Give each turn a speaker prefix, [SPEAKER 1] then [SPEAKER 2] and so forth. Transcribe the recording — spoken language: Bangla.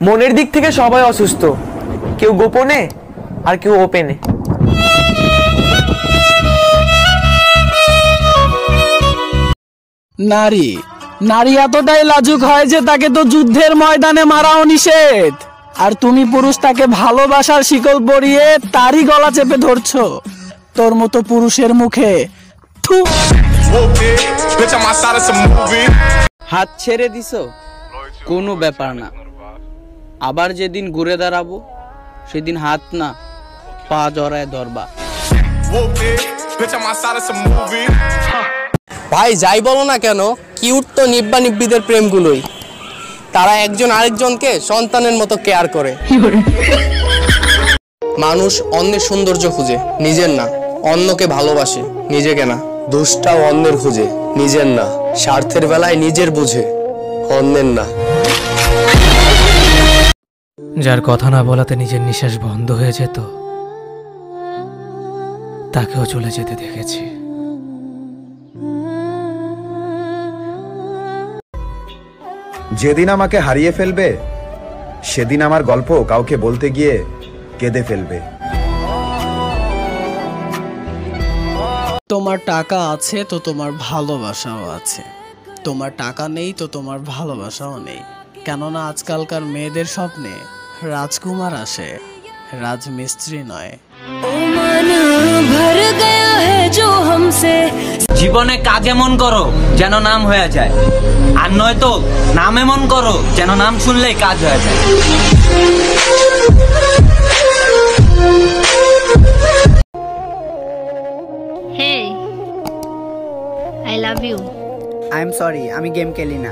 [SPEAKER 1] মনের দিক থেকে সবাই অসুস্থ, কেউ গোপনে আর কেউ ওপেনে।
[SPEAKER 2] নারী নারী এতটাই লাজুক হয় যে তাকে তো যুদ্ধের ময়দানে মারাও নিষেধ, আর তুমি পুরুষ তাকে ভালোবাসার শিকল পরিয়ে তারই গলা চেপে ধরছো। তোর মতো পুরুষের মুখে থু।
[SPEAKER 3] হাত ছেড়ে দিছো, কোনো ব্যাপার না। আবার যেদিন ঘুরে দাঁড়াবো সেদিন হাত না পা জড়ায় ধরবা।
[SPEAKER 4] ভাই যাই বলো না কেন, কিউট তো নিব্বা নিব্বিদের প্রেমগুলোই। তারা একজন আরেকজনকে সন্তানের মতো কেয়ার করে। মানুষ অন্যের সৌন্দর্য খুঁজে, নিজের না। অন্যকে ভালোবাসে, নিজেকে না। দোষটাও অন্যের খুঁজে, নিজের না। স্বার্থের বেলায় নিজের বুঝে, অন্যের না।
[SPEAKER 5] যার কথা না বলাতে নিজের নিঃশ্বাস বন্ধ হয়ে যেত, তাকেও চলে যেতে দেখেছি।
[SPEAKER 6] যেদিন আমাকে হারিয়ে ফেলবে সেদিন আমার গল্প কাউকে বলতে গিয়ে কেঁদে ফেলবে।
[SPEAKER 2] তোমার টাকা আছে তো তোমার ভালোবাসাও আছে, তোমার টাকা নেই তো তোমার ভালোবাসাও নেই। কেননা আজকালকার মেয়েদের স্বপ্নে রাজকুমার আসে, রাজমিস্ত্রি নয়।
[SPEAKER 7] জীবনে কাজ এমন করো যেন নাম হয়ে যায়, আর নয়তো নাম এমন করো যেন নাম শুনলেই কাজ হয়ে যায়।
[SPEAKER 8] Hey, I love you.
[SPEAKER 9] I am sorry, আমি গেম খেলি না।